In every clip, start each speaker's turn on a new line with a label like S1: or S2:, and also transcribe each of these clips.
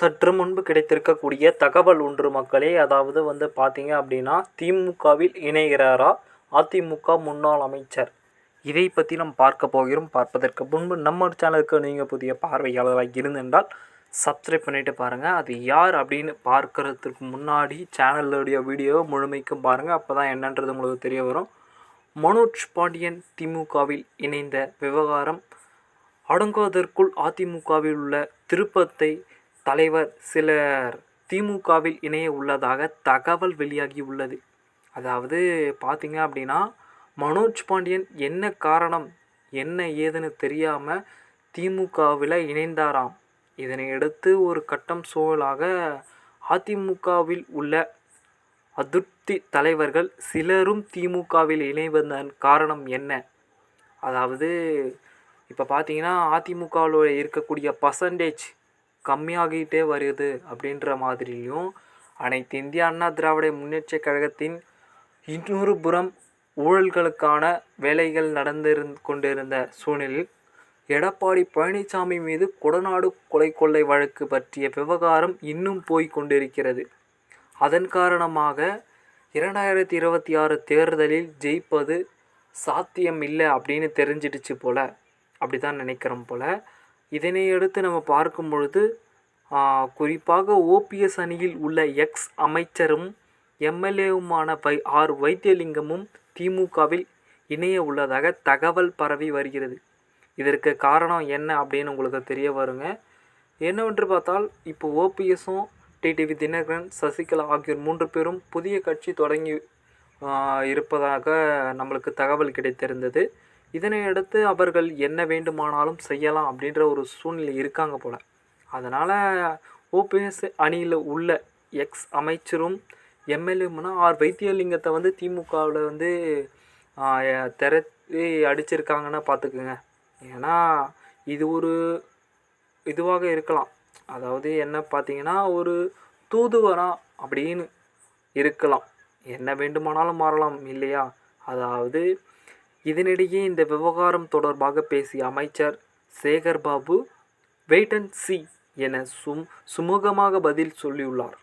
S1: சற்று முன்பு கிடைத்திருக்கக்கூடிய தகவல் ஒன்று மக்களே. அதாவது பார்த்தீங்க அப்படின்னா, திமுகவில் இணைகிறாரா அதிமுக முன்னாள் அமைச்சர்? இதை பற்றி நம்ம பார்க்க போகிறோம். பார்ப்பதற்கு முன்பு நம்ம சேனலுக்கு நீங்கள் புதிய பார்வையாளராக இருந்திருந்தால் சப்ஸ்கிரைப் பண்ணிவிட்டு பாருங்கள். அது யார் அப்படின்னு பார்க்கறதுக்கு முன்னாடி சேனலுடைய வீடியோவை முழுமைக்கும் பாருங்கள். அப்போ தான் என்னன்றது உங்களுக்கு தெரிய வரும். மனோஜ் பாண்டியன் திமுகவில் இணைந்த விவகாரம் அடங்குவதற்குள் அதிமுகவில் உள்ள திருப்பத்தை தலைவர் சிலர் திமுகவில் இணைய உள்ளதாக தகவல் வெளியாகி உள்ளது. அதாவது பார்த்தீங்க அப்படின்னா, மனோஜ் பாண்டியன் என்ன காரணம் என்ன ஏதுன்னு தெரியாமல் திமுகவில் இணைந்தாராம். இதனை அடுத்து ஒரு கட்டம் சூழலாக அதிமுகவில் உள்ள அதிருப்தி தலைவர்கள் சிலரும் திமுகவில் இணைவதன் காரணம் என்ன? அதாவது இப்போ பார்த்தீங்கன்னா, அதிமுகவில் இருக்கக்கூடிய பர்சன்டேஜ் கம்மியாகிட்டே வருது அப்படின்ற மாதிரியும், அனைத்து இந்திய அண்ணா திராவிட முன்னேற்றக் கழகத்தின் இன்னொரு புறம் ஊழல்களுக்கான வேலைகள் கொண்டிருந்த சூழ்நிலையில் எடப்பாடி பழனிசாமி மீது கொடநாடு கொலை வழக்கு பற்றிய விவகாரம் இன்னும் போய் கொண்டிருக்கிறது. அதன் காரணமாக 2026 தேர்தலில் ஜெயிப்பது சாத்தியம் இல்லை அப்படின்னு தெரிஞ்சிடுச்சு போல். அப்படி தான் நினைக்கிறோம் போல். இதனை அடுத்து நம்ம பார்க்கும் பொழுது குறிப்பாக ஓபிஎஸ் அணியில் உள்ள எக்ஸ் அமைச்சரும் எம்எல்ஏவுமான ஆர் வைத்தியலிங்கமும் திமுகவில் இணைய உள்ளதாக தகவல் பரவி வருகிறது. இதற்கு காரணம் என்ன அப்படின்னு உங்களுக்கு தெரிய வருங்க. என்னவென்று பார்த்தால், இப்போ ஓபிஎஸும் டிடிவி தினகரன், சசிகலா ஆகியோர் 3 பேரும் புதிய கட்சி தொடங்கி இருப்பதாக நம்மளுக்கு தகவல் கிடைத்திருந்தது. இதனை அடுத்து அவர்கள் என்ன வேண்டுமானாலும் செய்யலாம் அப்படின்ற ஒரு சூழ்நிலை இருக்காங்க போல். அதனால் ஓபிஎஸ் அணியில் உள்ள எக்ஸ் அமைச்சரும் எம்எல்ஏனா ஆர் வைத்தியலிங்கத்தை திமுகவில் திரட்டி அடிச்சிருக்காங்கன்னு பார்த்துக்குங்க. ஏன்னா இது ஒரு இதுவாக இருக்கலாம். அதாவது என்ன பார்த்தீங்கன்னா, ஒரு தூதுவரா அப்படின்னு இருக்கலாம். என்ன வேண்டுமானாலும் மாறலாம் இல்லையா? அதாவது இதனிடையே இந்த விவகாரம் தொடர்பாக பேசிய அமைச்சர் Sekar Babu wait and see என சுமூகமாக பதில் சொல்லியுள்ளார்.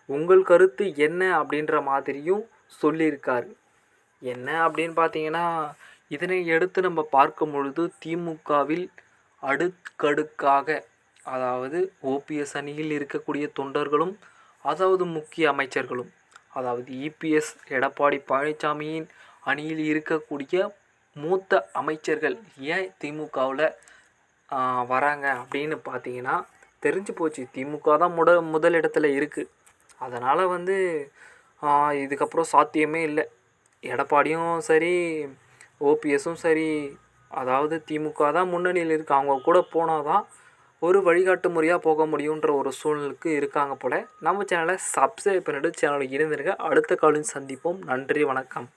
S1: உங்கள் கருத்து என்ன அப்படின்ற மாதிரியும் சொல்லியிருக்காரு. என்ன அப்படின்னு பார்த்தீங்கன்னா, இதனை எடுத்து நம்ம பார்க்கும் பொழுது திமுகவில் அடுக்கடுக்காக, அதாவது ஓபிஎஸ் அணியில் இருக்கக்கூடிய தொண்டர்களும், அதாவது முக்கிய அமைச்சர்களும், அதாவது இபிஎஸ் எடப்பாடி பழனிசாமியின் அணியில் இருக்கக்கூடிய மூத்த அமைச்சர்கள் ஏன் திமுகவில் வராங்க அப்படின்னு பார்த்தீங்கன்னா, தெரிஞ்சு போச்சு திமுக தான் முதல் இடத்துல இருக்குது. அதனால் இதுக்கப்புறம் சாத்தியமே இல்லை. எடப்பாடியும் சரி ஓபிஎஸும் சரி, அதாவது திமுக தான் முன்னணியில் இருக்குது. அவங்க கூட போனால் தான் ஒரு வழிகாட்டு முறையாக போக முடியுன்ற ஒரு சூழ்நிலைக்கு இருக்காங்க போல். நம்ம சேனலை சப்ஸ்கிரைப் பண்ணிவிட்டு சேனலுக்கு இருந்துருங்க. அடுத்த காலையும் சந்திப்போம். நன்றி, வணக்கம்.